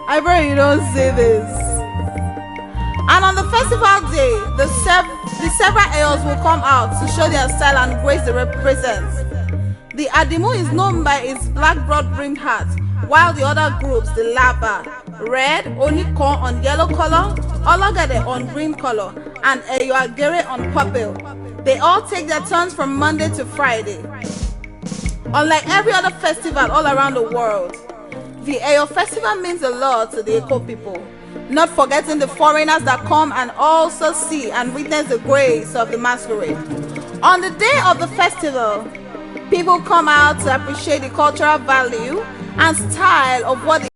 I pray you don't say this. And on the festival day, the several Eyos will come out to show their style and grace they represent. The Adimu is known by its black broad-brimmed hat, while the other groups, the Laba, red, Onikon on yellow color, Ologade on green color, and Eyo Agere on purple. They all take their turns from Monday to Friday. Unlike every other festival all around the world, the Eyo festival means a lot to the Eko people, not forgetting the foreigners that come and also see and witness the grace of the masquerade. On the day of the festival, people come out to appreciate the cultural value and style of what the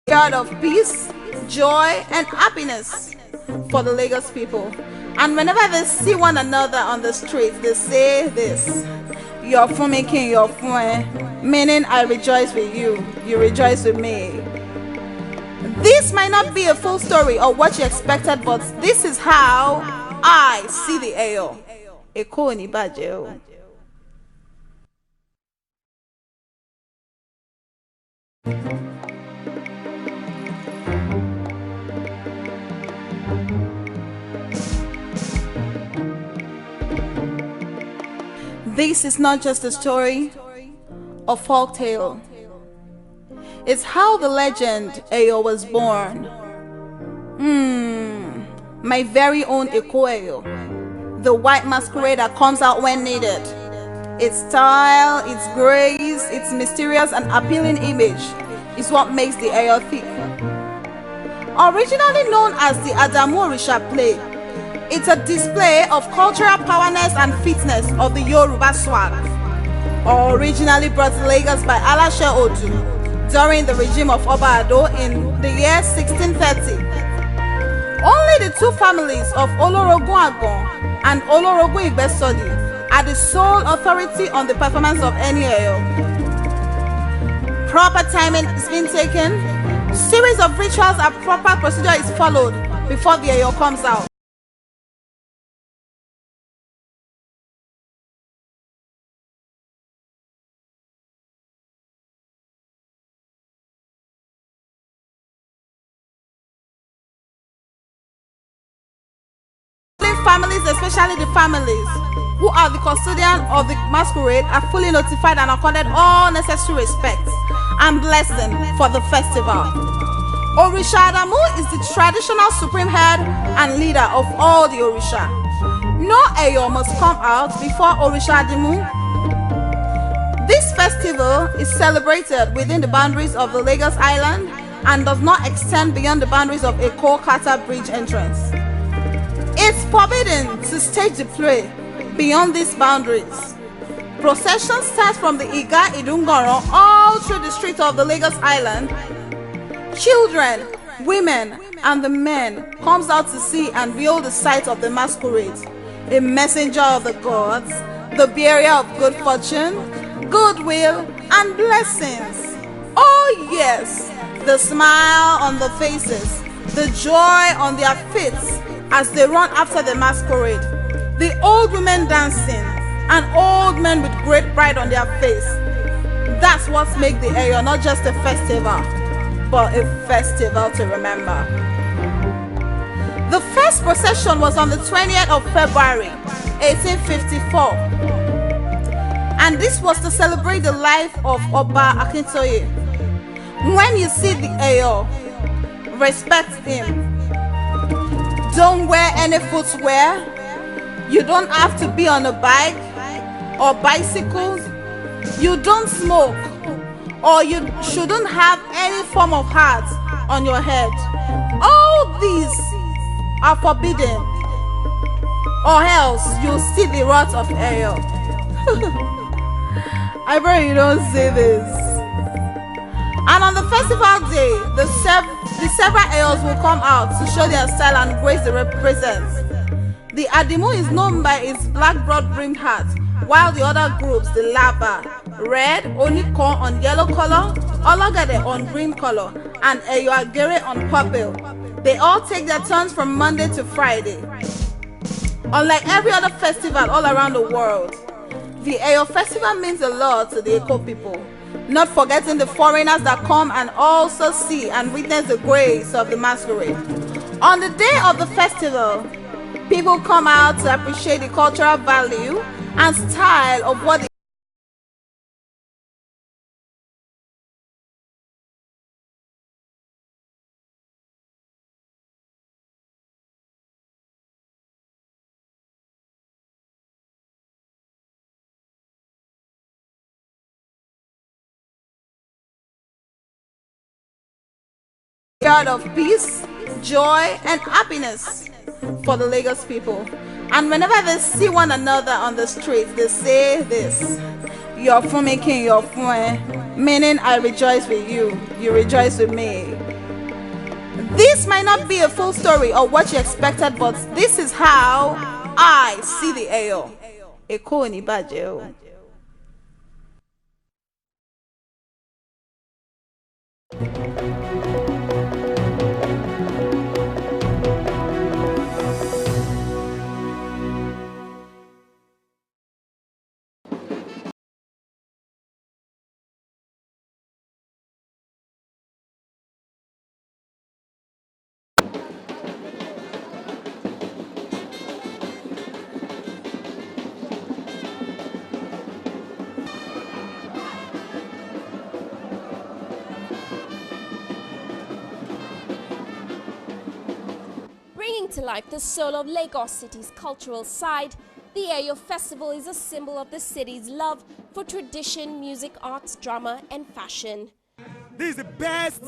God of peace, joy, and happiness for the Lagos people. And whenever they see one another on the street, they say this: "You're for making your fun," meaning I rejoice with you, you rejoice with me. This might not be a full story or what you expected, but this is how I see the Eyo. Eko ni baje o. This is not just a story or folk tale. It's how the legend Eyo was born. My very own Eko Eyo, the white masquerade that comes out when needed. Its style, its grace, its mysterious and appealing image is what makes the Eyo thick. Originally known as the Adamu Orisha play, it's a display of cultural powerness and fitness of the Yoruba swag. Originally brought to Lagos by Alashe Odu during the regime of Oba Ado in the year 1630. Only the two families of Olorogun Agon and Olorogun Igbesodi are the sole authority on the performance of any Eyo. Proper timing is being taken, series of rituals and proper procedure is followed before the Eyo comes out. Families, especially the families who are the custodian of the masquerade, are fully notified and accorded all necessary respect and blessing for the festival. Orisha Adamu is the traditional supreme head and leader of all the Orisha. No Eyo must come out before Orisha Adamu. This festival is celebrated within the boundaries of the Lagos Island and does not extend beyond the boundaries of Eko Kata Bridge entrance. It's forbidden to stage the play beyond these boundaries. Procession starts from the Iga Idungoro all through the streets of the Lagos Island. Children, women, and the men comes out to see and behold the sight of the masquerade, a messenger of the gods, the bearer of good fortune, goodwill, and blessings. Oh yes, the smile on the faces, the joy on their faces, as they run after the masquerade, the old women dancing, and old men with great pride on their face. That's what makes the Eyo not just a festival, but a festival to remember. The first procession was on the 20th of February, 1854. And this was to celebrate the life of Oba Akintoye. When you see the Eyo, respect him. Don't wear any footwear. You don't have to be on a bike or bicycles. You don't smoke, or you shouldn't have any form of hat on your head. All these are forbidden, or else you'll see the wrath of Eyo. I pray you don't say this. And on the festival day, the several Eyos will come out to show their style and grace they represent. The Adimu is known by its black broad-brimmed hat, while the other groups, the Laba, red, Onikon on yellow color, Ologade on green color, and Eyoagere on purple. They all take their turns from Monday to Friday. Unlike every other festival all around the world, the Eyo festival means a lot to the Eko people, not forgetting the foreigners that come and also see and witness the grace of the masquerade. On the day of the festival, people come out to appreciate the cultural value and style of what God of peace, joy, and happiness for the Lagos people. And whenever they see one another on the streets, they say this: "You're for making your fun," meaning I rejoice with you, you rejoice with me. This might not be a full story or what you expected, but this is how I see the Eyo. Eko ni baje o. Bringing to life the soul of Lagos City's cultural side, the Eyo Festival is a symbol of the city's love for tradition, music, arts, drama, and fashion. This is the best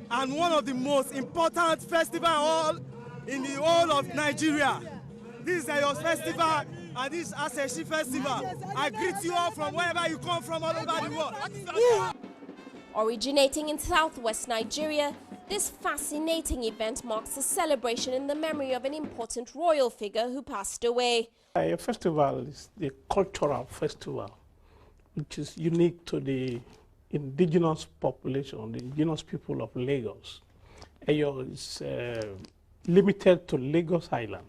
and one of the most important festivals in the whole of Nigeria. This is Eyo's festival and this is Aseshi Festival. I greet you all from wherever you come from all over the world. Originating in southwest Nigeria, this fascinating event marks a celebration in the memory of an important royal figure who passed away. A festival is a cultural festival which is unique to the indigenous population, the indigenous people of Lagos. Eyo is limited to Lagos Island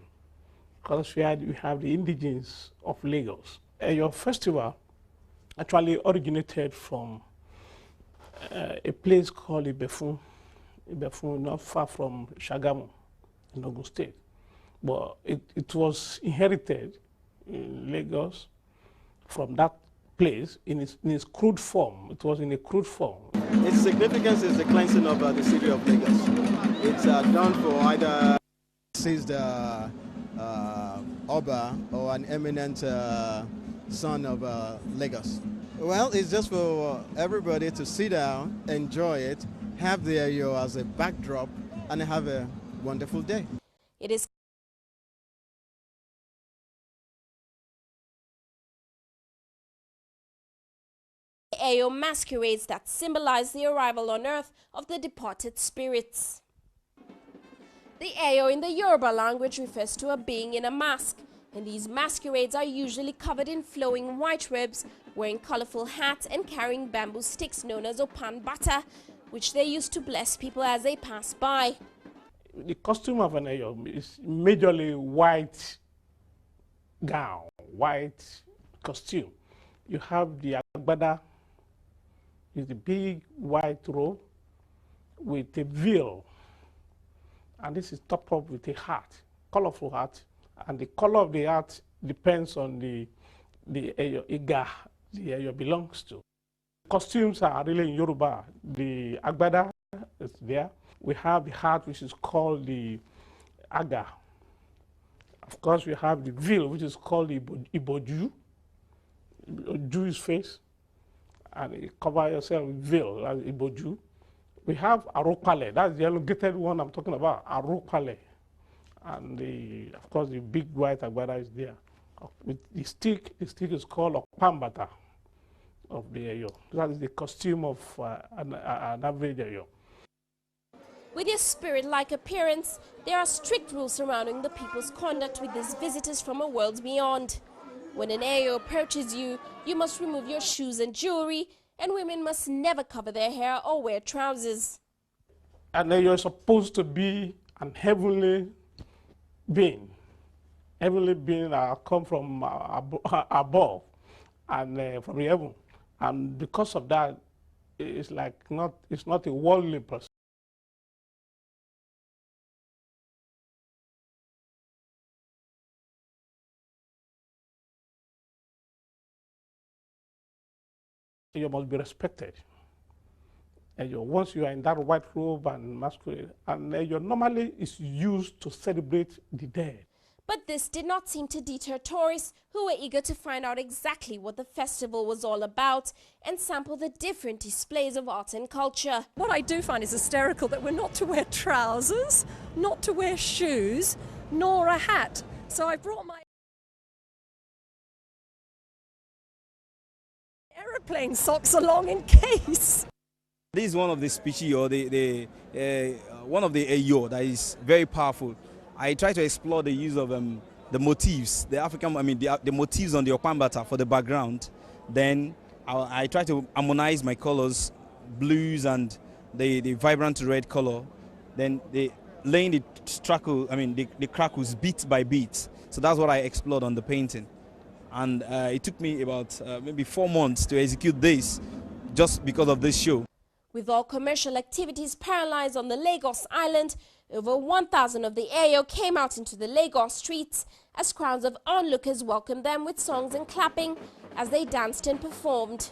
because we have the indigenes of Lagos. Eyo festival actually originated from a place called Ibefun, not far from Shagamu in Ogun State. But it was inherited in Lagos from that place in its crude form. It was in a crude form. Its significance is the cleansing of the city of Lagos. It's done for either says the Oba or an eminent son of Lagos. Well, it's just for everybody to sit down, enjoy it, have the Eyo as a backdrop, and have a wonderful day. It is Eyo masquerades that symbolize the arrival on earth of the departed spirits. The Eyo in the Yoruba language refers to a being in a mask, and these masquerades are usually covered in flowing white robes, wearing colorful hats and carrying bamboo sticks known as opan bata, which they use to bless people as they pass by. The costume of an Eyo is majorly white gown, white costume. You have the agbada, is the big white robe with a veil, and this is topped up with a hat, colorful hat, and the color of the hat depends on the Eyo Iga the Eyo belongs to. Costumes are really in Yoruba. The agbada is there. We have the hat, which is called the aga. Of course, we have the veil, which is called the iboju, Jew's face, and you cover yourself with veil, as iboju. We have arokale, that's the elongated one I'm talking about, arokale. And of course, the big white agbada is there. With the stick is called opambata of the Eyo. That is the costume of an average Eyo. With their spirit-like appearance, there are strict rules surrounding the people's conduct with these visitors from a world beyond. When an Eyo approaches you, you must remove your shoes and jewelry, and women must never cover their hair or wear trousers. And then you're supposed to be an heavenly being. Heavenly being come from above and from heaven. And because of that, it's not a worldly person. You must be respected. And once you are in that white robe and masquerade, and normally is used to celebrate the dead. But this did not seem to deter tourists who were eager to find out exactly what the festival was all about and sample the different displays of art and culture. What I do find is hysterical that we're not to wear trousers, not to wear shoes, nor a hat. So I brought my aeroplane socks along in case. This is one of the species or one of the Eyo that is very powerful. I try to explore the use of the motifs, the motifs on the Okpambata for the background. Then I try to harmonize my colors, blues and the vibrant red color. Then laying the crackles beat by beat. So that's what I explored on the painting. And it took me about maybe 4 months to execute this just because of this show. With all commercial activities paralyzed on the Lagos island, over 1,000 of the Eyo came out into the Lagos streets as crowds of onlookers welcomed them with songs and clapping as they danced and performed.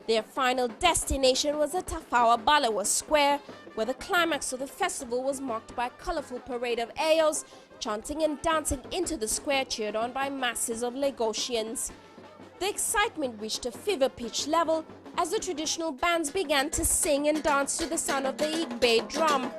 Their final destination was at Tafawa Balewa Square, where the climax of the festival was marked by a colorful parade of Eyos chanting and dancing into the square, cheered on by masses of Lagosians. The excitement reached a fever pitch level as the traditional bands began to sing and dance to the sound of the Igbe drum.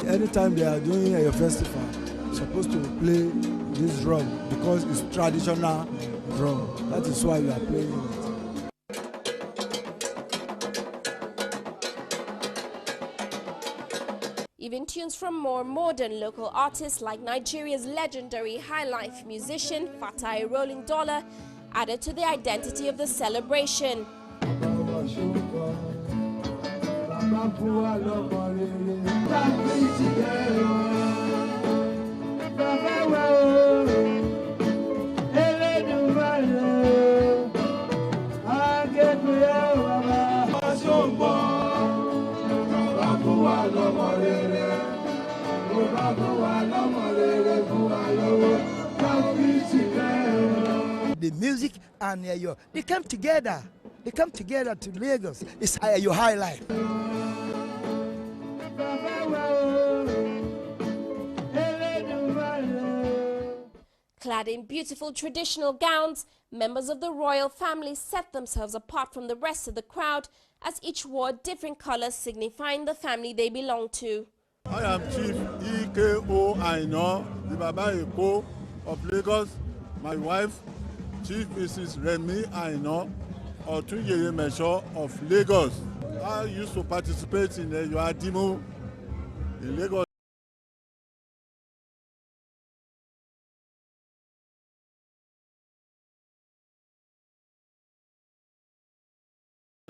Anytime they are doing a festival, supposed to play this drum because it's traditional drum. That is why we are playing it. Even tunes from more modern local artists like Nigeria's legendary high-life musician Fatai Rolling Dollar added to the identity of the celebration. The music and Eyo, they come together. They come together to Lagos. It's your high life. Clad in beautiful traditional gowns, members of the royal family set themselves apart from the rest of the crowd as each wore different colors signifying the family they belong to. I am Chief E.K.O. Aino, the Baba Eko of Lagos. My wife, Chief Mrs. Remi Aino, Otunyeye Mesho of Lagos. I used to participate in the Yoadimu in Lagos.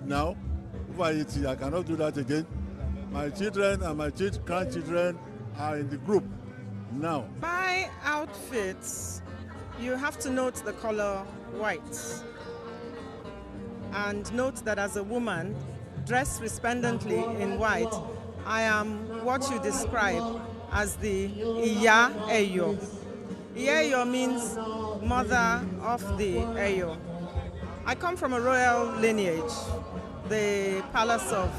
Now, over 80, I cannot do that again. My children and my grandchildren are in the group now. My outfits, you have to note the color white. And note that as a woman, dressed resplendently in white, I am what you describe as the Iya Eyo. Iya Eyo means mother of the Eyo. I come from a royal lineage, the palace of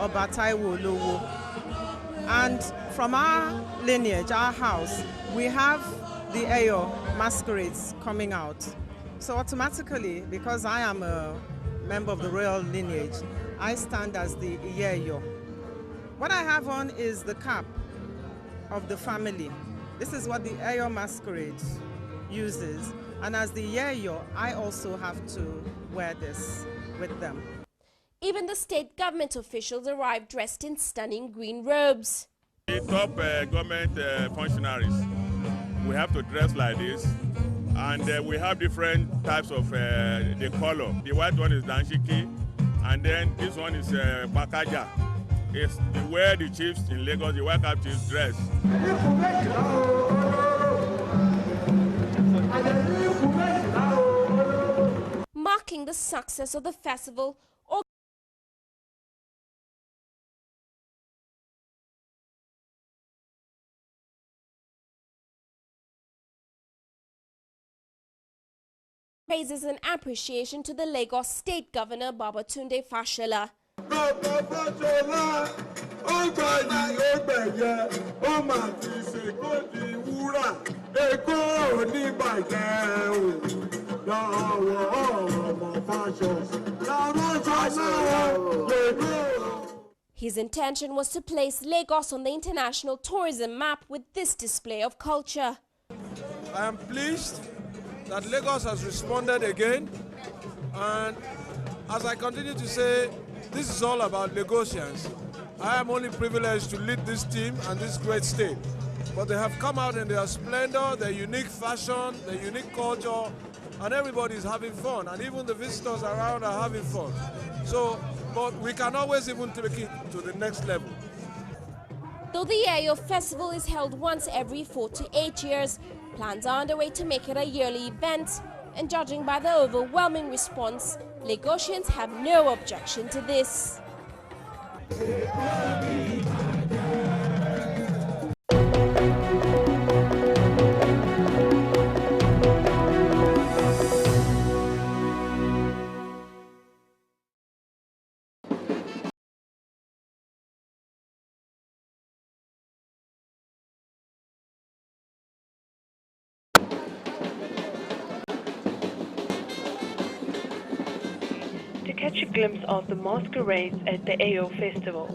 Oba Taiwo Olowo. And from our lineage, our house, we have the Eyo masquerades coming out. So automatically, because I am a member of the royal lineage, I stand as the Iyeyo. What I have on is the cap of the family. This is what the Eyo masquerade uses. And as the Iyeyo, I also have to wear this with them. Even the state government officials arrived dressed in stunning green robes. The top government functionaries, we have to dress like this. And we have different types of the color. The white one is Danshiki, and then this one is Bakaja. It's the way the chiefs in Lagos, the white cap chiefs dress. Marking the success of the festival, praises and appreciation to the Lagos State Governor Babatunde Fashola. His intention was to place Lagos on the international tourism map with this display of culture. I am pleased that Lagos has responded again, and as I continue to say, this is all about Lagosians. I am only privileged to lead this team and this great state, but they have come out in their splendor, their unique fashion, their unique culture, and everybody is having fun, and even the visitors around are having fun. So, but we can always even take it to the next level. Though the Eyo Festival is held once every 4 to 8 years, plans are underway to make it a yearly event, and judging by the overwhelming response, Lagosians have no objection to this. Catch a glimpse of the masquerades at the Eyo Festival.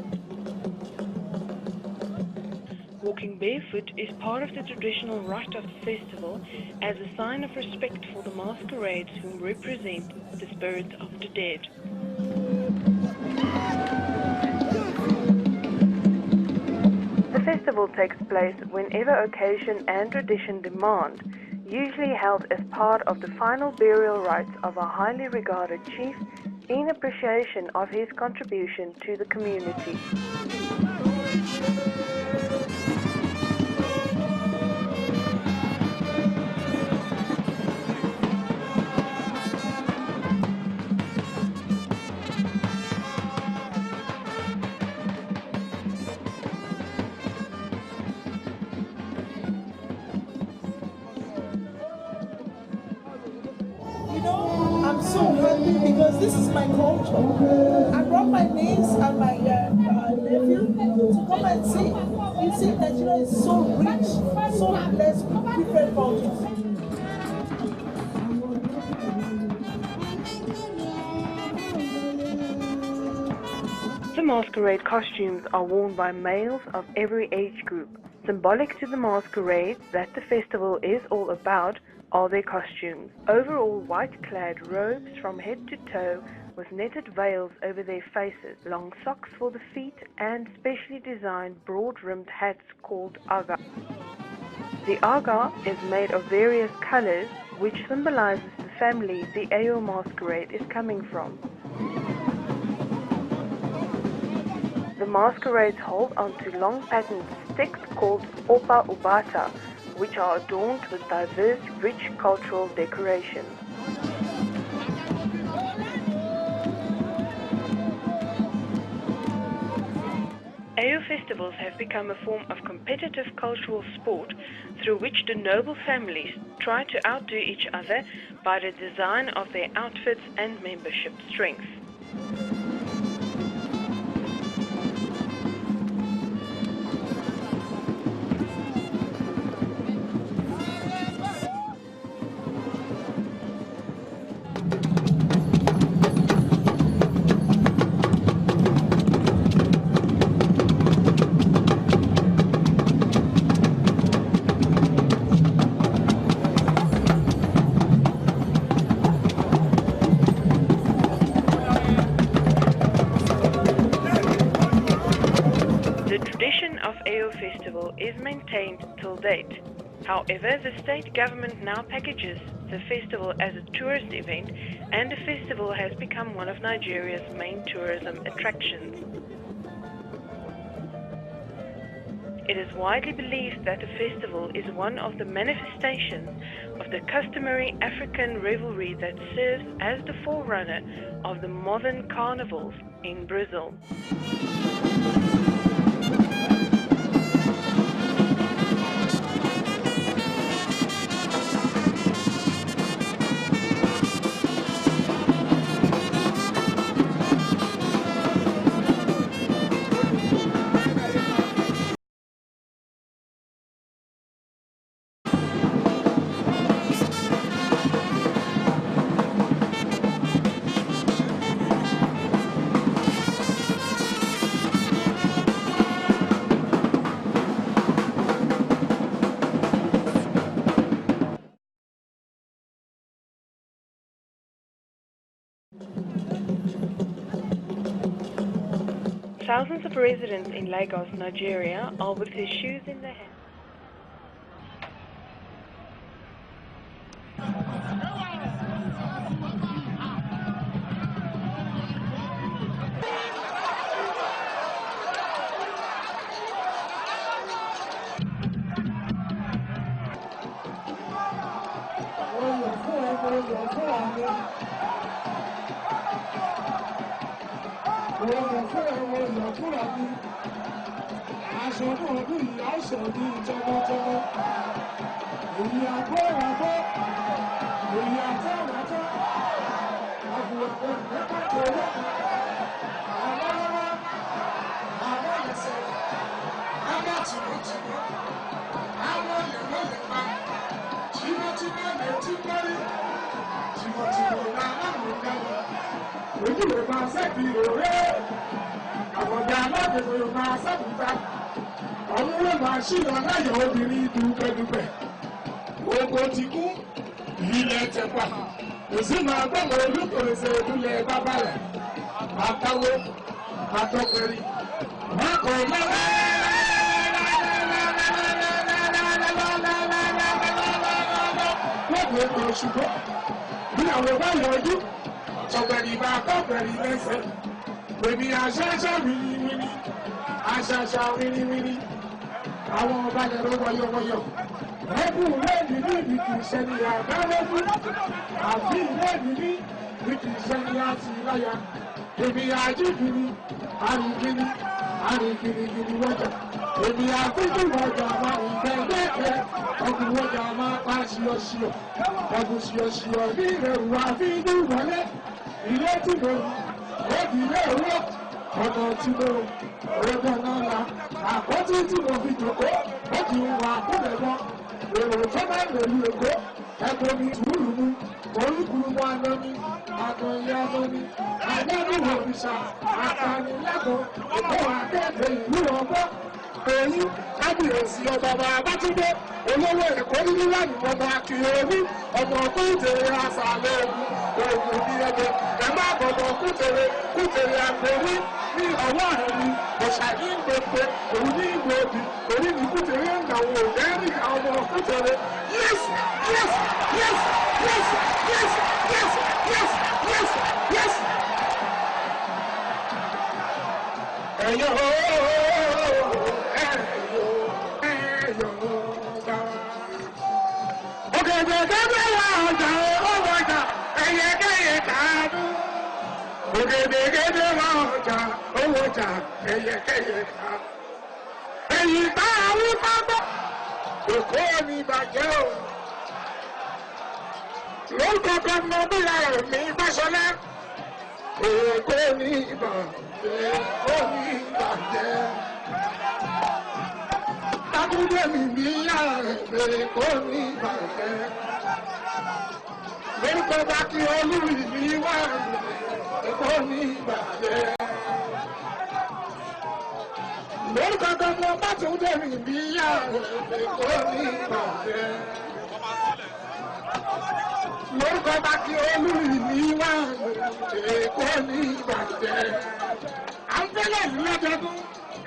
Walking barefoot is part of the traditional rite of the festival as a sign of respect for the masquerades who represent the spirits of the dead. The festival takes place whenever occasion and tradition demand, usually held as part of the final burial rites of a highly regarded chief in appreciation of his contribution to the community. I'm so happy because this is my culture. I brought my niece and my nephew to come and see. You see, Nigeria is so rich, so blessed with different cultures. The masquerade costumes are worn by males of every age group. Symbolic to the masquerade that the festival is all about are their costumes. Overall white-clad robes from head to toe with netted veils over their faces, long socks for the feet and specially designed broad-rimmed hats called aga. The aga is made of various colors which symbolizes the family the Eyo masquerade is coming from. The masquerades hold onto long patterned sticks called opa ubata, which are adorned with diverse, rich cultural decorations. Eyo festivals have become a form of competitive cultural sport through which the noble families try to outdo each other by the design of their outfits and membership strength. is maintained till date. However, the state government now packages the festival as a tourist event, and the festival has become one of Nigeria's main tourism attractions. It is widely believed that the festival is one of the manifestations of the customary African revelry that serves as the forerunner of the modern carnivals in Brazil. Thousands of residents in Lagos, Nigeria, are with their shoes in their hands.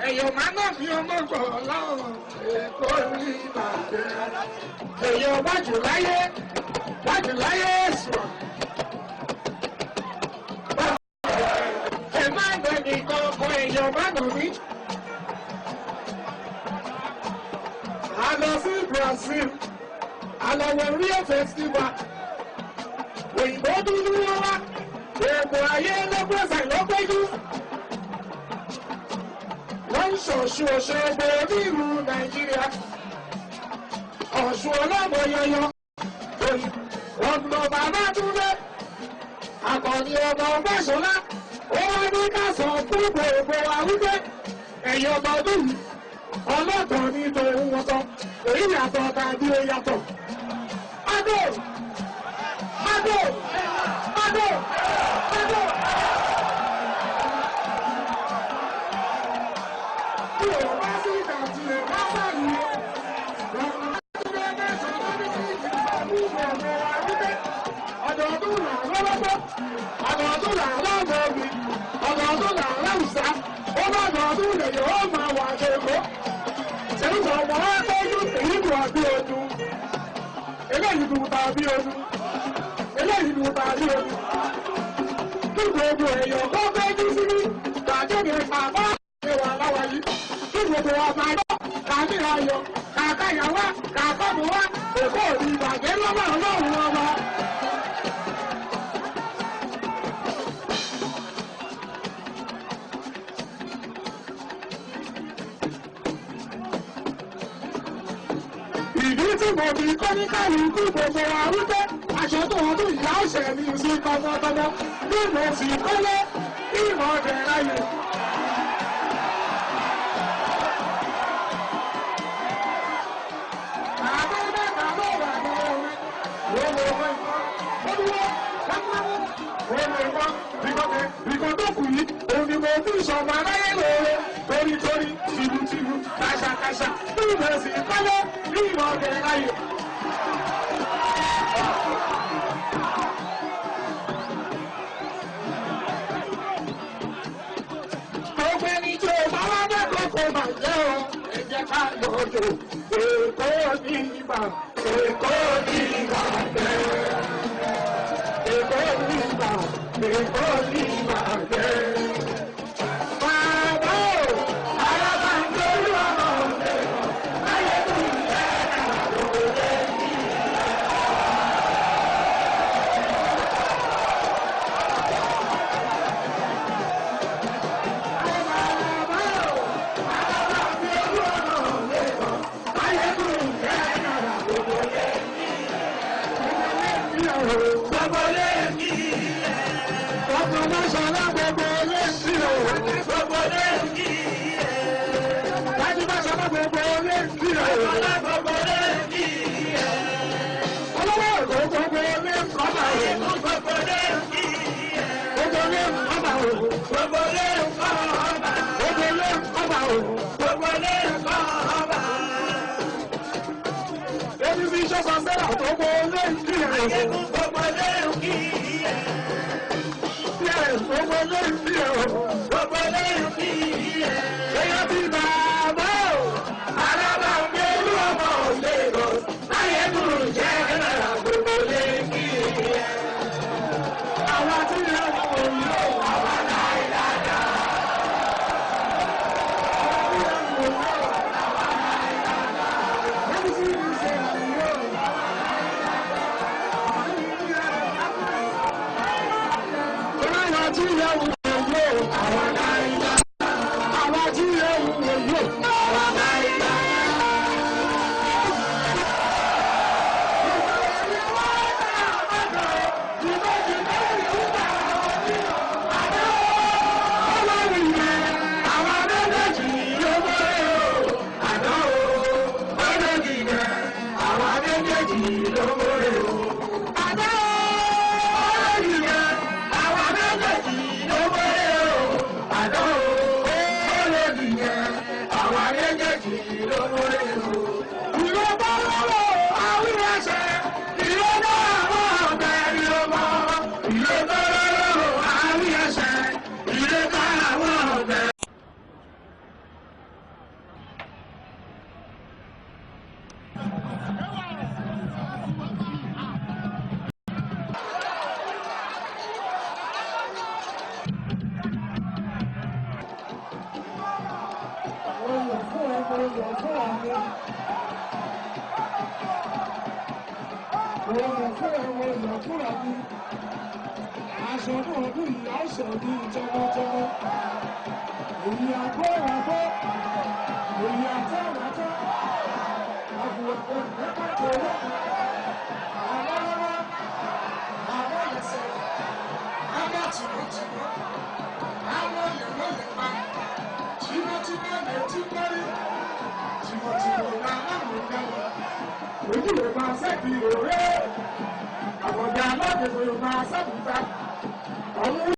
Èyàn máa ná mi ọmọ gbọ̀ lọ́rùn Èkó ní ìbàdàn. Èyàn wájú láyé sùn. Ẹ má gbẹ̀ nìkan ọkọ̀ èyàn má nà mí. A lọ sí Brazil, a lọ wọ Rio Festival. Òyìnbó dúdú wọn wá, gbogbo ayé lọ́gbọ̀nsẹ̀ lọ́gbẹ́jú. Wọ́n ń ṣọ̀ṣun Òṣogbo nílùú Nàìjíríà. Ọ̀ṣun ọlọ́mọ yọyọ. Ọ̀nà bàbá Túndé. Àkànní ọmọ Fáṣọlá. Ó wá ní ká sọ fún gbogbo àwùjọ. Ẹ̀yin ọmọ ọdún yìí. Ọlọ́tọ̀ ní tòun wọn tán. Èyí yàtọ̀ tàbí ó yàtọ̀. Adó! Adó! Adó! Adó! Ọdọọdún là láàbọ̀ mi, ọdọọdún là láwùsá, ó bá ọdọọdún lè yọ ọ́ máa wà lẹ́kọ̀ọ́. Ṣèlúṣọ̀ ọmọ wa tọ́jú èyí dùn àbí ọdún. Eléyìí dùn tàbí ọdún. Eléyìí dùn tàbí ọdún. Kí gbogbo èèyàn kọ́ fẹ́jú sí ní gbàgede bàbá ìwà láwa yìí. Kí gbogbo wa máa yọ kàmí ayọ̀, kàkáyàwá, kàkọ́bùwá, Èkó òní ìbàjẹ́ lọ́wọ́ ọlọ́run ọba. Ìdí tí mo fi kọ́ ní kálukú gbogbo wa wípé aṣọ tó ọdún ìyá ọ̀sẹ̀ mi sí tọmọtọmọ bí mo sì kọ́lé bí mo dẹ̀ ráyè. Bàbá mẹ́ta ló wà lọ́wọ́ mi. Olùwọ́ ìkọ́ tó kù yìí, òun ni mo fi sọ̀mọ́ aráyé lóore. Torítorí, tìlùtìlù, kàṣàkàṣà, bí mo sì kọ́lé bí mo dẹ̀ ráyè. Gbogbo ẹni tí o bá wá dẹ́kun kò mà jẹ́ o, ẹ jẹ́ ká lọ́jọ́. Èkó ní ibà, Èkó ní ibà bẹ́ẹ̀. Èkó ní ibà, Èkó ní ibà bẹ́ẹ̀. Bàbá o, alábà ń torí ọmọ ọ̀dẹ́, ayé kò ní ẹ̀ka lóde ní ìlà. Àwọn